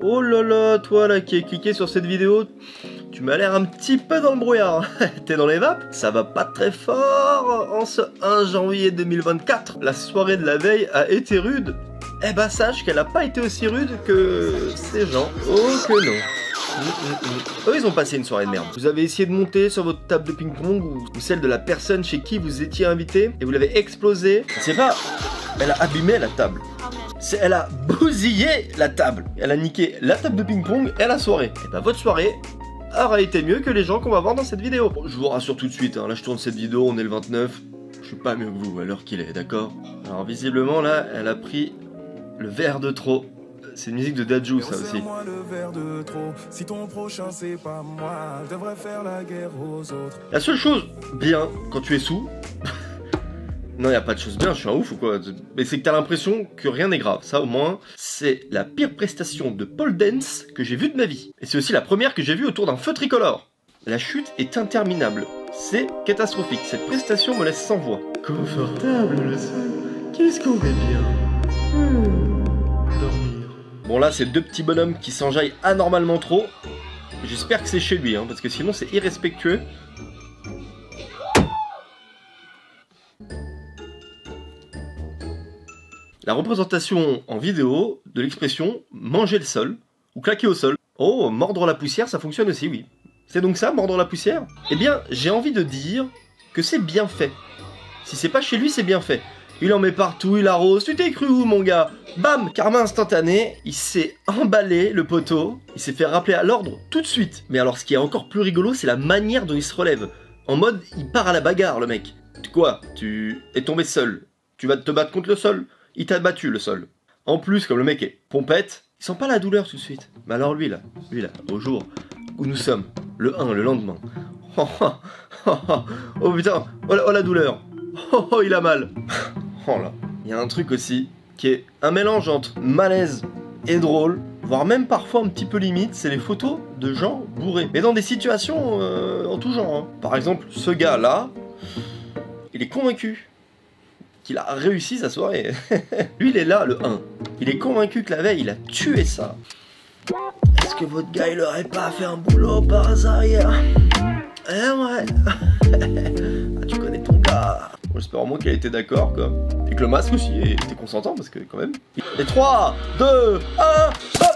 Oh là là, toi là qui as cliqué sur cette vidéo, tu m'as l'air un petit peu dans le brouillard. T'es dans les vapes? Ça va pas très fort en ce 1 janvier 2024. La soirée de la veille a été rude. Eh ben sache qu'elle a pas été aussi rude que ces gens. Oh que non. Eux ils ont passé une soirée de merde. Vous avez essayé de monter sur votre table de ping-pong ou celle de la personne chez qui vous étiez invité et vous l'avez explosée. C'est pas... Elle a abîmé la table. Elle a bousillé la table. Elle a niqué la table de ping-pong et la soirée. Et bah votre soirée aura été mieux que les gens qu'on va voir dans cette vidéo. Bon, je vous rassure tout de suite, hein, là je tourne cette vidéo, on est le 29. Je suis pas mieux que vous à l'heure qu'il est, d'accord? Alors visiblement là, elle a pris le verre de trop. C'est une musique de Dadju ça aussi. La seule chose bien quand tu es sous... Non, y a pas de chose bien, je suis un ouf ou quoi? Mais c'est que t'as l'impression que rien n'est grave. Ça, au moins, c'est la pire prestation de pole dance que j'ai vue de ma vie. Et c'est aussi la première que j'ai vue autour d'un feu tricolore. La chute est interminable. C'est catastrophique. Cette prestation me laisse sans voix. Confortable le sol. Qu'est-ce qu'on est bien. Dormir. Bon là, c'est deux petits bonhommes qui s'enjaillent anormalement trop. J'espère que c'est chez lui, hein, parce que sinon c'est irrespectueux. La représentation en vidéo de l'expression « manger le sol » ou « claquer au sol ». Oh, mordre la poussière, ça fonctionne aussi, oui. C'est donc ça, mordre la poussière? Eh bien, j'ai envie de dire que c'est bien fait. Si c'est pas chez lui, c'est bien fait. Il en met partout, il arrose. Tu t'es cru où, mon gars? Bam! Karma instantané, il s'est emballé, le poteau. Il s'est fait rappeler à l'ordre tout de suite. Mais alors, ce qui est encore plus rigolo, c'est la manière dont il se relève. En mode, il part à la bagarre, le mec. Quoi? Tu es tombé seul. Tu vas te battre contre le sol? Il t'a battu le sol. En plus, comme le mec est pompette, il sent pas la douleur tout de suite. Mais alors lui là, au jour où nous sommes, le 1, le lendemain. Oh putain, oh la douleur. Oh il a mal. Oh là. Il y a un truc aussi qui est un mélange entre malaise et drôle, voire même parfois un petit peu limite, c'est les photos de gens bourrés. Mais dans des situations en tout genre. Hein. Par exemple, ce gars là, il est convaincu qu'il a réussi sa soirée. Lui, il est là, le 1. Il est convaincu que la veille, il a tué ça. Est-ce que votre gars, il aurait pas fait un boulot par hasard hier? Eh ouais. Ah, tu connais ton gars. Bon, j'espère au moins qu'il a été d'accord, quoi. Et que le masque aussi était consentant, parce que quand même... Et 3, 2, 1, hop!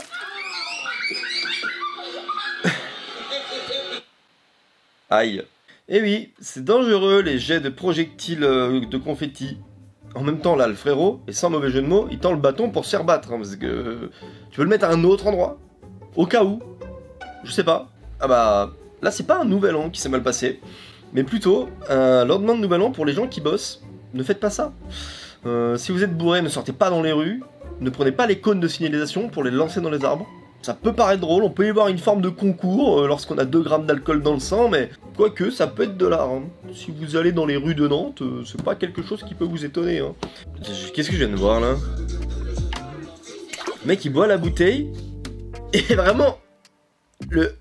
Aïe. Et oui, c'est dangereux, les jets de projectiles de confetti. En même temps, là, le frérot, et sans mauvais jeu de mots, il tend le bâton pour se faire battre, hein, parce que tu veux le mettre à un autre endroit, au cas où, je sais pas. Ah bah, là, c'est pas un nouvel an qui s'est mal passé, mais plutôt un lendemain de nouvel an pour les gens qui bossent. Ne faites pas ça. Si vous êtes bourré, ne sortez pas dans les rues, ne prenez pas les cônes de signalisation pour les lancer dans les arbres. Ça peut paraître drôle, on peut y voir une forme de concours lorsqu'on a 2 grammes d'alcool dans le sang, mais quoique, ça peut être de l'art. Hein. Si vous allez dans les rues de Nantes, c'est pas quelque chose qui peut vous étonner. Hein. Qu'est-ce que je viens de voir, là? Le mec, il boit la bouteille, et vraiment, le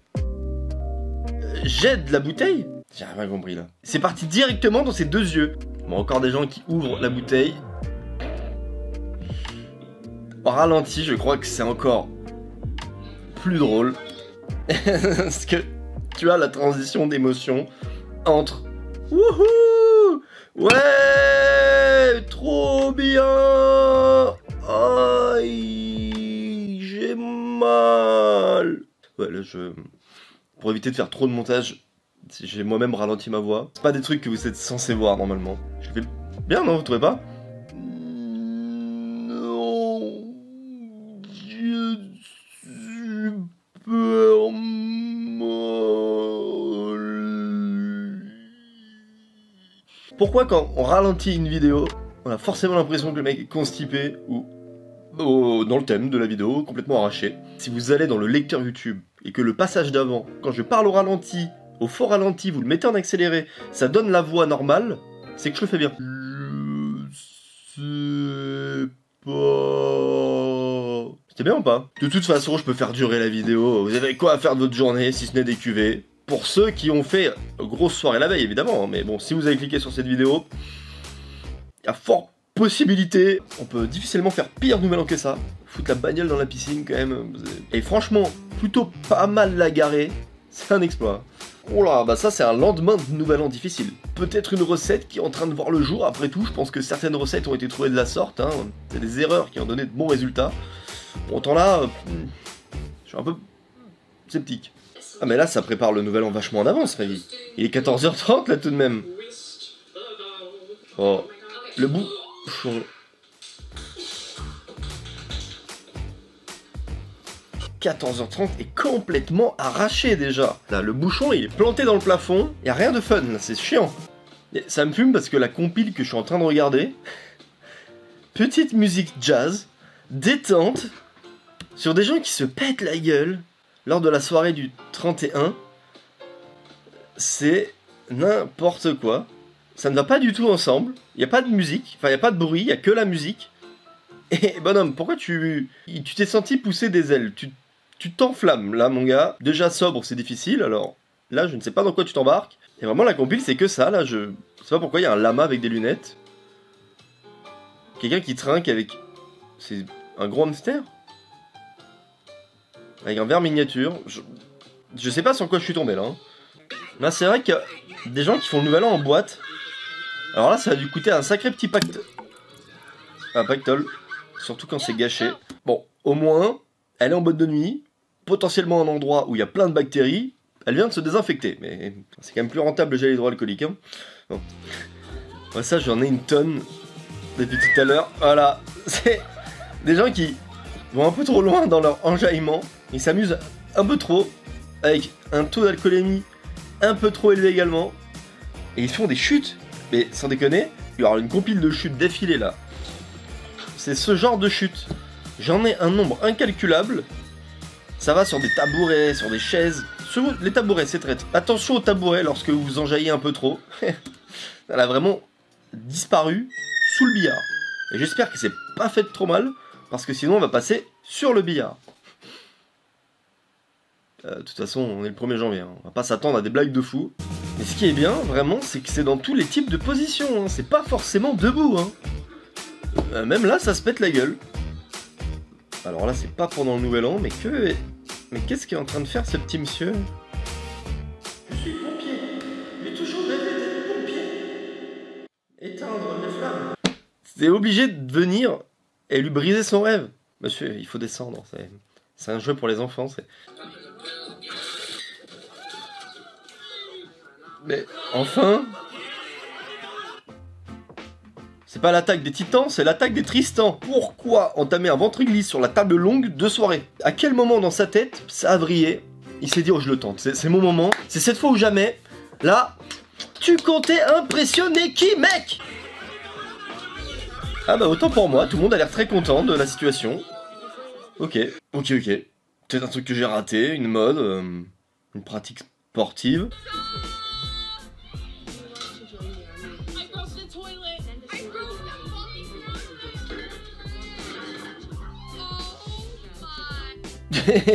jet de la bouteille, j'ai rien compris, là. C'est parti directement dans ses 2 yeux. Bon, encore des gens qui ouvrent la bouteille. En ralenti, je crois que c'est encore... plus drôle, parce que tu as la transition d'émotion entre wouhou, ouais, trop bien, aïe, j'ai mal. Ouais, là pour éviter de faire trop de montage, j'ai moi-même ralenti ma voix. C'est pas des trucs que vous êtes censé voir normalement. Je fais bien, non, vous trouvez pas? Pourquoi quand on ralentit une vidéo, on a forcément l'impression que le mec est constipé ou dans le thème de la vidéo, complètement arraché. Si vous allez dans le lecteur YouTube et que le passage d'avant, quand je parle au ralenti, au fort ralenti, vous le mettez en accéléré, ça donne la voix normale, c'est que je le fais bien. Je sais pas... C'était bien ou pas? De toute façon, je peux faire durer la vidéo. Vous avez quoi à faire de votre journée, si ce n'est des cuvées? Pour ceux qui ont fait grosse soirée la veille, évidemment. Mais bon, si vous avez cliqué sur cette vidéo, il y a fort possibilité. On peut difficilement faire pire nouvel an que ça. foutre la bagnole dans la piscine quand même. Et franchement, plutôt pas mal la garer, c'est un exploit. Oh là, bah ça c'est un lendemain de nouvel an difficile. Peut-être une recette qui est en train de voir le jour, après tout, je pense que certaines recettes ont été trouvées de la sorte, hein. C'est des erreurs qui ont donné de bons résultats. Bon, autant là, je suis un peu sceptique. Ah mais là ça prépare le nouvel an vachement en avance, Révi. Il est 14h30 là tout de même. Oh, le bouchon. 14h30 est complètement arraché déjà. Là, le bouchon, il est planté dans le plafond. Y a rien de fun, là, c'est chiant. Et ça me fume parce que la compile que je suis en train de regarder, petite musique jazz, détente, sur des gens qui se pètent la gueule lors de la soirée du 31, c'est n'importe quoi. Ça ne va pas du tout ensemble. Il n'y a pas de musique, enfin il n'y a pas de bruit, il n'y a que la musique. Et bonhomme, pourquoi tu t'es senti pousser des ailes? Tu t'enflammes là mon gars. Déjà sobre c'est difficile, alors là je ne sais pas dans quoi tu t'embarques. Et vraiment la compile c'est que ça, là je sais pas pourquoi il y a un lama avec des lunettes. Quelqu'un qui trinque avec... C'est un gros hamster avec un verre miniature. Je sais pas sur quoi je suis tombé là. Hein. Là c'est vrai qu'il y a des gens qui font le nouvel an en boîte. Alors là ça a dû coûter un sacré petit pactole. Un pactole. Surtout quand c'est gâché. Bon, au moins, elle est en boîte de nuit. Potentiellement un endroit où il y a plein de bactéries. Elle vient de se désinfecter. Mais c'est quand même plus rentable le gel hydroalcoolique. Hein. Bon. Ouais, ça j'en ai une tonne depuis tout à l'heure. Voilà. C'est des gens qui vont un peu trop loin dans leur enjaillement. Ils s'amusent un peu trop. Avec un taux d'alcoolémie un peu trop élevé également. Et ils font des chutes. Mais sans déconner, il y aura une compile de chutes défilées là. C'est ce genre de chute. J'en ai un nombre incalculable. Ça va sur des tabourets, sur des chaises. Sur les tabourets, c'est traite. Attention aux tabourets lorsque vous enjaillez un peu trop. Elle a vraiment disparu sous le billard. Et j'espère que c'est pas fait trop mal, parce que sinon on va passer sur le billard. De toute façon, on est le 1er janvier. Hein. On va pas s'attendre à des blagues de fou. Mais ce qui est bien, vraiment, c'est que c'est dans tous les types de positions. Hein. C'est pas forcément debout. Hein. Même là, ça se pète la gueule. Alors là, c'est pas pendant le nouvel an, mais que... Mais qu'est-ce qu'est en train de faire ce petit monsieur? Je suis pompier. J'ai toujours rêvé d'être pompier. Éteindre les flammes. C'est obligé de venir et lui briser son rêve. Monsieur, il faut descendre. C'est un jeu pour les enfants. Mais enfin... C'est pas l'attaque des titans, c'est l'attaque des Tristans. Pourquoi entamer un ventre-glisse sur la table longue de soirée? À quel moment dans sa tête, ça a vrillé? Il s'est dit, oh je le tente, c'est mon moment. C'est cette fois ou jamais. Là, tu comptais impressionner qui, mec? Ah bah autant pour moi, tout le monde a l'air très content de la situation. Ok. Peut-être un truc que j'ai raté, une mode, une pratique sportive.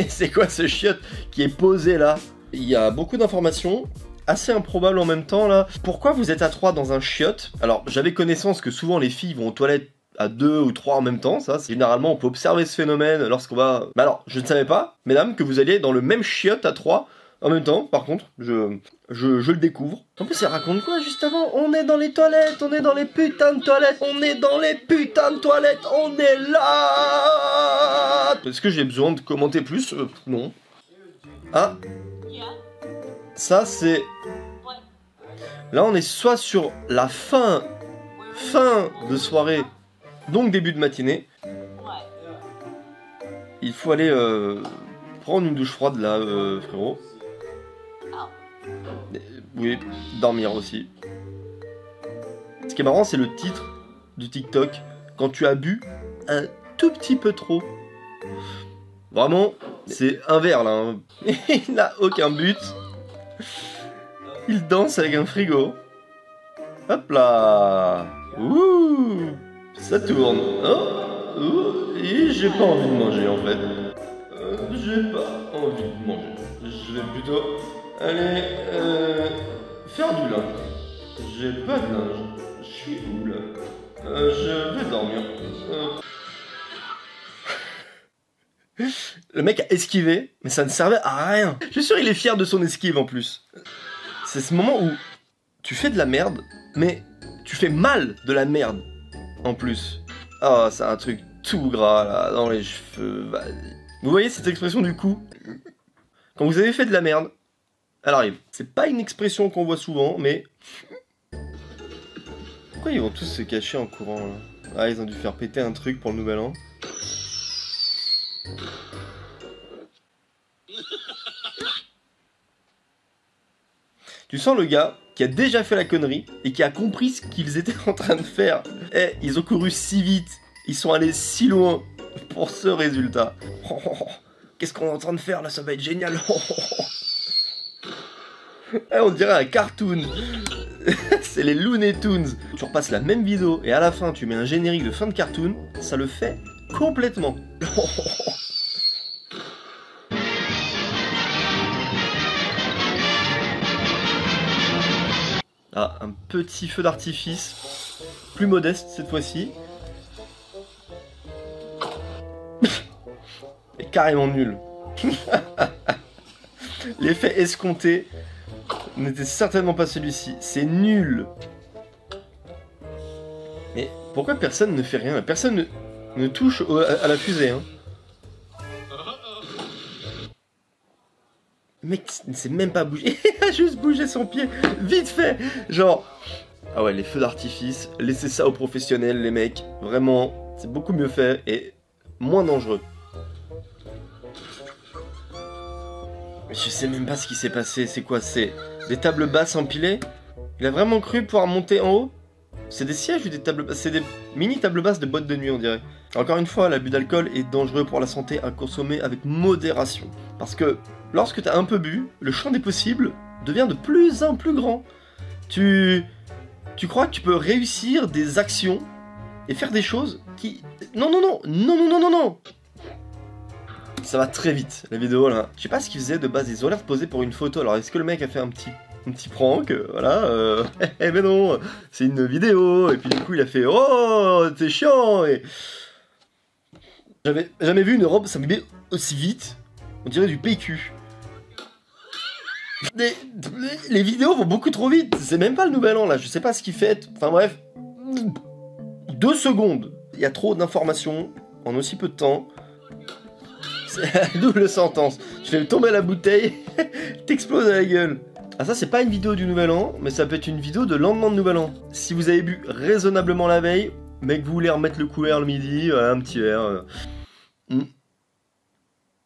C'est quoi ce chiotte qui est posé là? Il y a beaucoup d'informations, assez improbables en même temps là. Pourquoi vous êtes à 3 dans un chiotte? Alors j'avais connaissance que souvent les filles vont aux toilettes à 2 ou 3 en même temps, ça c'est généralement on peut observer ce phénomène lorsqu'on va... Mais alors, je ne savais pas, mesdames, que vous alliez dans le même chiotte à 3 en même temps, par contre, je le découvre. En plus, elle raconte quoi juste avant? On est dans les toilettes, on est dans les putains de toilettes, on est dans les putains de toilettes, on est là. Est-ce que j'ai besoin de commenter plus? Non. Ah. Ça, c'est... Là, on est soit sur la fin de soirée, donc début de matinée. Il faut aller prendre une douche froide, là, frérot. Oui, dormir aussi. Ce qui est marrant, c'est le titre du TikTok. Quand tu as bu un tout petit peu trop. Vraiment, c'est un verre là. Hein. Il n'a aucun but. Il danse avec un frigo. Hop là. Ouh. Ça tourne. Oh. Ouh. Et j'ai pas envie de manger en fait. J'ai pas envie de manger. Je vais plutôt aller faire du linge. J'ai pas de linge. Je suis où là? Je vais dormir. Le mec a esquivé, mais ça ne servait à rien. Je suis sûr il est fier de son esquive en plus. C'est ce moment où tu fais de la merde, mais tu fais mal de la merde en plus. Oh, c'est un truc tout gras là, dans les cheveux. Vas-y. Vous voyez cette expression du coup? Quand vous avez fait de la merde, elle arrive. C'est pas une expression qu'on voit souvent, mais... Pourquoi ils vont tous se cacher en courant là? Ah, ils ont dû faire péter un truc pour le nouvel an. Tu sens le gars qui a déjà fait la connerie et qui a compris ce qu'ils étaient en train de faire. Eh, ils ont couru si vite, ils sont allés si loin pour ce résultat. Oh, oh, oh. Qu'est-ce qu'on est en train de faire là? Ça va être génial. Oh, oh, oh. Eh, on dirait un cartoon. C'est les Looney Tunes. Tu repasses la même vidéo et à la fin tu mets un générique de fin de cartoon, ça le fait complètement. Oh, oh, oh. Ah, un petit feu d'artifice, plus modeste cette fois-ci. Et carrément nul. L'effet escompté n'était certainement pas celui-ci. C'est nul. Mais pourquoi personne ne fait rien? Personne ne touche à la fusée, hein. Le mec ne sait même pas bouger, il a juste bougé son pied, vite fait. Genre, ah ouais, les feux d'artifice, laissez ça aux professionnels les mecs, vraiment, c'est beaucoup mieux fait et moins dangereux. Mais je sais même pas ce qui s'est passé, c'est quoi? C'est des tables basses empilées? Il a vraiment cru pouvoir monter en haut? C'est des sièges ou des tables basses? C'est des mini tables basses de boîte de nuit on dirait. Encore une fois, l'abus d'alcool est dangereux pour la santé à consommer avec modération. Parce que lorsque tu as un peu bu, le champ des possibles devient de plus en plus grand. Tu crois que tu peux réussir des actions et faire des choses qui... Non, non, non, non, non, non, non, non. Ça va très vite, la vidéo là. Je sais pas ce qu'ils faisaient de base, ils ont l'air de poser pour une photo. Alors est-ce que le mec a fait un petit prank, voilà, mais non, c'est une vidéo, et puis du coup il a fait « Oh, t'es chiant !» et... J'avais jamais vu une robe s'imbiber aussi vite, on dirait du PQ. Les vidéos vont beaucoup trop vite, c'est même pas le nouvel an là, je sais pas ce qu'il fait, enfin bref, 2 secondes, il y a trop d'informations en aussi peu de temps. C'est la double sentence, tu fais tomber la bouteille, t'exploses à la gueule. Ah ça c'est pas une vidéo du nouvel an, mais ça peut être une vidéo de lendemain de nouvel an. Si vous avez bu raisonnablement la veille, mais que vous voulez remettre le couvert le midi, un petit verre...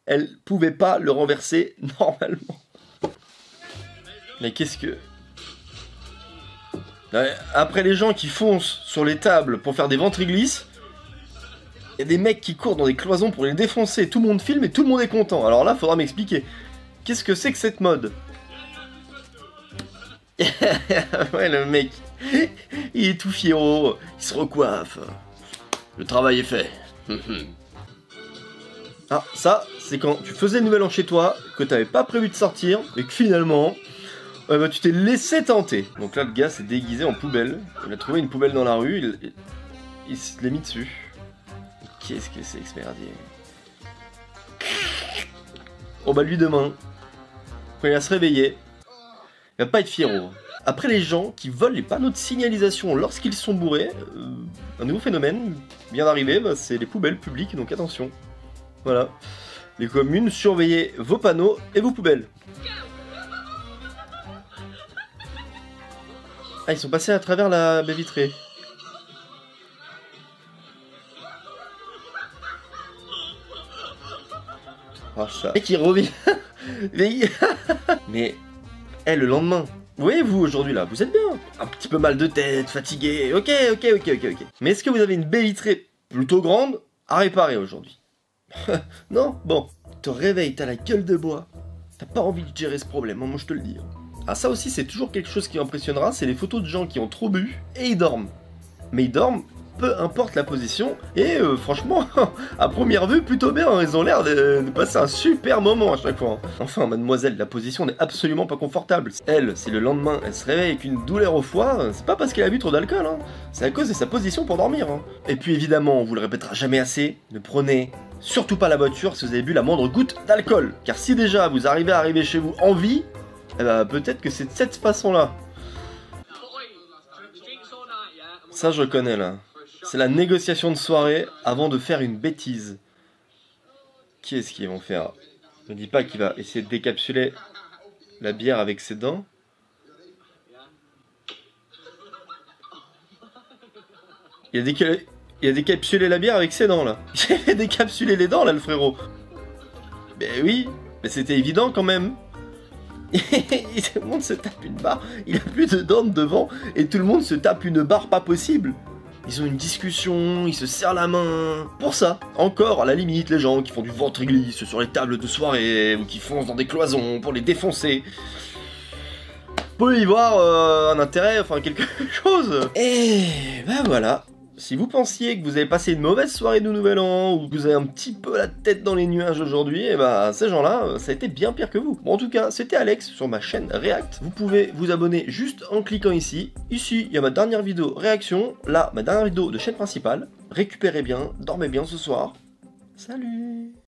Elle pouvait pas le renverser normalement. Mais qu'est-ce que... Après les gens qui foncent sur les tables pour faire des ventriglisses, il y a des mecs qui courent dans des cloisons pour les défoncer, tout le monde filme et tout le monde est content. Alors là, faudra m'expliquer. Qu'est-ce que c'est que cette mode? Ouais, le mec, il est tout fiero, il se recoiffe. Le travail est fait. Ah, ça, c'est quand tu faisais le nouvel an chez toi, que t'avais pas prévu de sortir, et que finalement, bah, tu t'es laissé tenter. Donc là, le gars s'est déguisé en poubelle. Il a trouvé une poubelle dans la rue, il se l'est mis dessus. Qu'est-ce que c'est que ce merdier? Oh bah lui demain, quand il va se réveiller, il va pas être fiero. Après les gens qui volent les panneaux de signalisation lorsqu'ils sont bourrés, un nouveau phénomène vient d'arriver, bah, c'est les poubelles publiques, donc attention. Voilà. Les communes, surveillez vos panneaux et vos poubelles. Ah, ils sont passés à travers la baie vitrée. Oh ça. Et qui revient. Mais, le lendemain. Vous voyez vous aujourd'hui là, vous êtes bien. Un petit peu mal de tête, fatigué. Ok. Mais est-ce que vous avez une baie vitrée plutôt grande à réparer aujourd'hui? Non? Bon. Tu te réveilles, t'as la gueule de bois. T'as pas envie de gérer ce problème, moi je te le dis. Ah ça aussi c'est toujours quelque chose qui impressionnera, c'est les photos de gens qui ont trop bu et ils dorment. Mais ils dorment peu importe la position. Et franchement, à première vue, plutôt bien, ils ont l'air de passer un super moment à chaque fois. Enfin, mademoiselle, la position n'est absolument pas confortable. Elle, si le lendemain, elle se réveille avec une douleur au foie, c'est pas parce qu'elle a bu trop d'alcool, hein. C'est à cause de sa position pour dormir, hein. Et puis évidemment, on vous le répétera jamais assez, ne prenez surtout pas la voiture si vous avez bu la moindre goutte d'alcool. Car si déjà vous arrivez chez vous en vie, eh ben, peut-être que c'est de cette façon-là. Ça je connais là. C'est la négociation de soirée avant de faire une bêtise. Qui est-ce qu'ils vont faire? Ne dis pas qu'il va essayer de décapsuler la bière avec ses dents. Il a décapsulé la bière avec ses dents là. Il a décapsulé les dents là le frérot. Mais oui, mais c'était évident quand même. Et tout le monde se tape une barre, il a plus de dents devant, et tout le monde se tape une barre pas possible. Ils ont une discussion, ils se serrent la main. Pour ça, encore à la limite, les gens qui font du ventre glisse sur les tables de soirée, ou qui foncent dans des cloisons pour les défoncer. Peut y voir un intérêt, enfin quelque chose. Et ben voilà. Si vous pensiez que vous avez passé une mauvaise soirée de Nouvel An, ou que vous avez un petit peu la tête dans les nuages aujourd'hui, et bah ces gens-là, ça a été bien pire que vous. Bon, en tout cas, c'était Alex sur ma chaîne React. Vous pouvez vous abonner juste en cliquant ici. Ici, il y a ma dernière vidéo réaction. Là, ma dernière vidéo de chaîne principale. Récupérez bien, dormez bien ce soir. Salut!